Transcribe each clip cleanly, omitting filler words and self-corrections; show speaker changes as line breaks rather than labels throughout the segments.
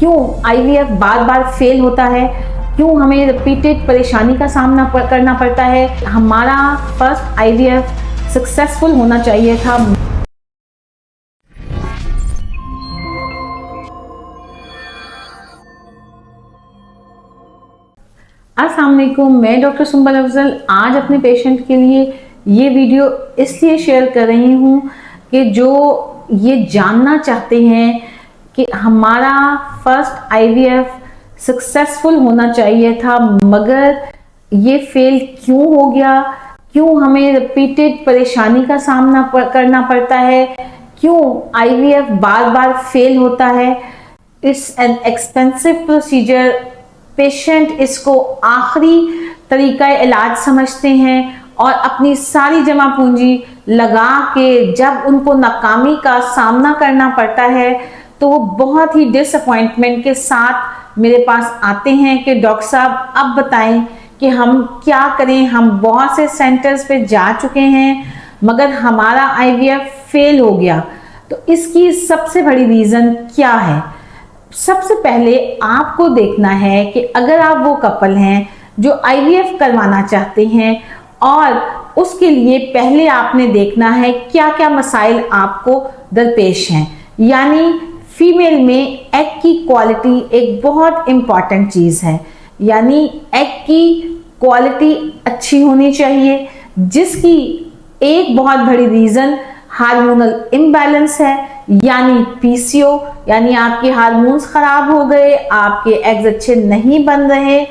क्यों आईवीएफ बार बार फेल होता है, क्यों हमें रिपीटेड परेशानी का सामना करना पड़ता है। हमारा फर्स्ट आईवीएफ सक्सेसफुल होना चाहिए था। अस्सलाम वालेकुम, मैं डॉक्टर सुंबल अफजल आज अपने पेशेंट के लिए ये वीडियो इसलिए शेयर कर रही हूँ कि जो ये जानना चाहते हैं कि हमारा फर्स्ट आईवीएफ सक्सेसफुल होना चाहिए था मगर ये फेल क्यों हो गया, क्यों हमें रिपीटेड परेशानी का सामना करना पड़ता है, क्यों आईवीएफ बार बार फेल होता है। It's an expensive procedure. Patient इसको आखिरी तरीका इलाज समझते हैं और अपनी सारी जमा पूंजी लगा के जब उनको नाकामी का सामना करना पड़ता है तो वो बहुत ही डिसअपॉइंटमेंट के साथ मेरे पास आते हैं कि डॉक्टर साहब अब बताएं कि हम क्या करें। हम बहुत से सेंटर्स पे जा चुके हैं मगर हमारा आईवीएफ फेल हो गया। तो इसकी सबसे बड़ी रीज़न क्या है? सबसे पहले आपको देखना है कि अगर आप वो कपल हैं जो आईवीएफ करवाना चाहते हैं और उसके लिए पहले आपने देखना है क्या क्या मसाइल आपको दरपेश हैं। यानी फीमेल में एग की क्वालिटी एक बहुत इंपॉर्टेंट चीज़ है। यानी एग की क्वालिटी अच्छी होनी चाहिए, जिसकी एक बहुत बड़ी रीज़न हार्मोनल इम्बैलेंस है, यानी पीसीओ, यानी आपके हार्मोन्स खराब हो गए, आपके एग्स अच्छे नहीं बन रहे।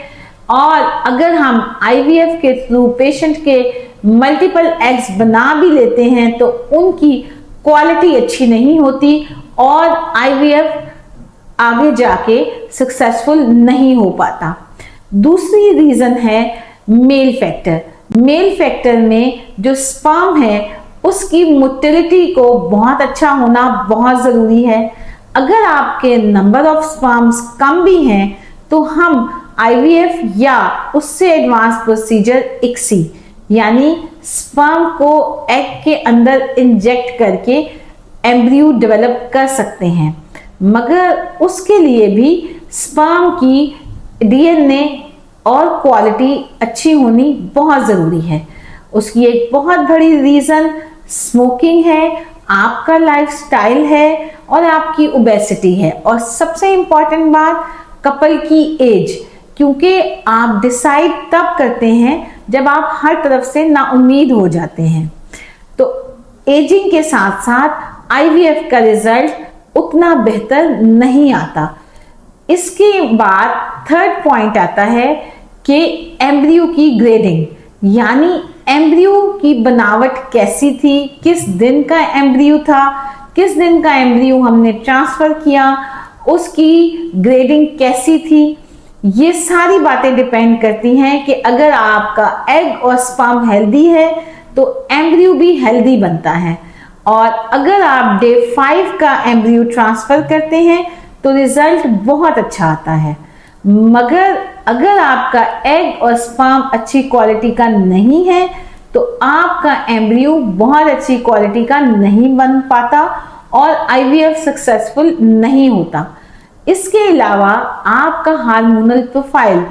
और अगर हम आईवीएफ के थ्रू पेशेंट के मल्टीपल एग्स बना भी लेते हैं तो उनकी क्वालिटी अच्छी नहीं होती और आईवीएफ आगे जाके सक्सेसफुल नहीं हो पाता। दूसरी रीज़न है मेल फैक्टर। मेल फैक्टर में जो स्पर्म है उसकी मोटिलिटी को बहुत अच्छा होना बहुत ज़रूरी है। अगर आपके नंबर ऑफ स्पर्म्स कम भी हैं तो हम आईवीएफ या उससे एडवांस प्रोसीजर इक्सी यानी स्पर्म को एग के अंदर इंजेक्ट करके एम्ब्रियो डेवलप कर सकते हैं, मगर उसके लिए भी स्पर्म की डीएनए और क्वालिटी अच्छी होनी बहुत ज़रूरी है। उसकी एक बहुत बड़ी रीज़न स्मोकिंग है, आपका लाइफस्टाइल है और आपकी ओबेसिटी है। और सबसे इम्पॉर्टेंट बात कपल की एज, क्योंकि आप डिसाइड तब करते हैं जब आप हर तरफ से नाउम्मीद हो जाते हैं। तो एजिंग के साथ साथ आईवीएफ का रिजल्ट उतना बेहतर नहीं आता। इसके बाद थर्ड पॉइंट आता है कि एम्ब्रियो की ग्रेडिंग, यानी एम्ब्रियो की बनावट कैसी थी, किस दिन का एम्ब्रियो था, किस दिन का एम्ब्रियो हमने ट्रांसफर किया, उसकी ग्रेडिंग कैसी थी। ये सारी बातें डिपेंड करती हैं कि अगर आपका एग और स्पर्म हेल्दी है तो एम्ब्रियो भी हेल्दी बनता है। और अगर आप डे 5 का एम्ब्रियो ट्रांसफर करते हैं तो रिजल्ट बहुत अच्छा आता है। मगर अगर आपका एग और स्पर्म अच्छी क्वालिटी का नहीं है तो आपका एम्ब्रियो बहुत अच्छी क्वालिटी का नहीं बन पाता और आईवीएफ सक्सेसफुल नहीं होता। इसके अलावा आपका हार्मोनल प्रोफाइल,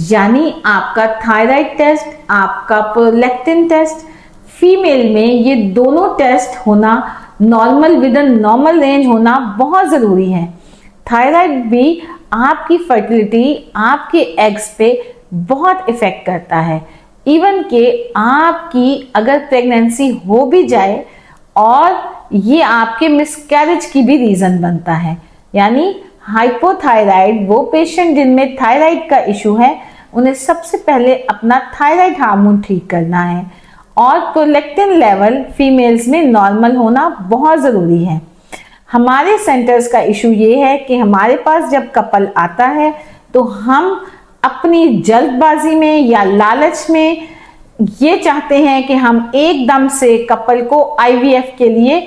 यानी आपका थायराइड टेस्ट, आपका प्रोलैक्टिन टेस्ट, फीमेल में ये दोनों टेस्ट होना normal, with in normal range होना बहुत ज़रूरी है। थायराइड भी आपकी फर्टिलिटी, आपके एग्स पे बहुत इफेक्ट करता है। इवन के आपकी अगर प्रेगनेंसी हो भी जाए और ये आपके मिसकैरेज की भी रीज़न बनता है। यानी हाइपोथायराइड, वो पेशेंट जिनमें थायराइड का इशू है, उन्हें सबसे पहले अपना थायराइड हार्मोन ठीक करना है और प्रोलैक्टिन लेवल फीमेल्स में नॉर्मल होना बहुत ज़रूरी है। हमारे सेंटर्स का इशू ये है कि हमारे पास जब कपल आता है तो हम अपनी जल्दबाजी में या लालच में ये चाहते हैं कि हम एकदम से कपल को आईवीएफ के लिए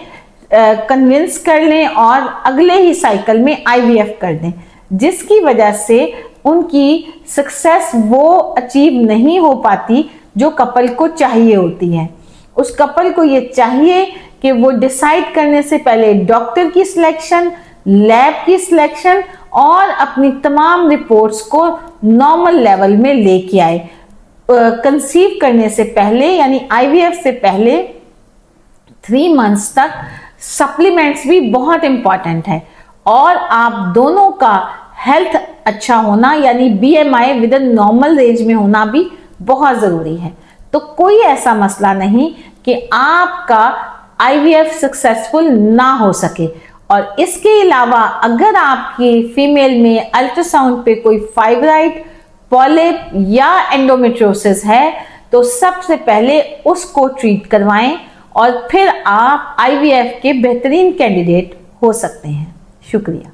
कन्विंस कर लें और अगले ही साइकिल में आईवीएफ कर दें, जिसकी वजह से उनकी सक्सेस वो अचीव नहीं हो पाती जो कपल को चाहिए होती है। उस कपल को ये चाहिए कि वो डिसाइड करने से पहले डॉक्टर की सिलेक्शन, लैब की सिलेक्शन और अपनी तमाम रिपोर्ट्स को नॉर्मल लेवल में लेके आए। कंसीव करने से पहले यानी आईवीएफ से पहले 3 मंथ्स तक सप्लीमेंट्स भी बहुत इंपॉर्टेंट है, और आप दोनों का हेल्थ अच्छा होना यानी BMI with in normal range में होना भी बहुत जरूरी है। तो कोई ऐसा मसला नहीं कि आपका आईवीएफ सक्सेसफुल ना हो सके। और इसके अलावा अगर आपकी फीमेल में अल्ट्रासाउंड पे कोई फाइब्राइड, पॉलिप या एंडोमेट्रियोसिस है तो सबसे पहले उसको ट्रीट करवाएं और फिर आप आईवीएफ के बेहतरीन कैंडिडेट हो सकते हैं। शुक्रिया।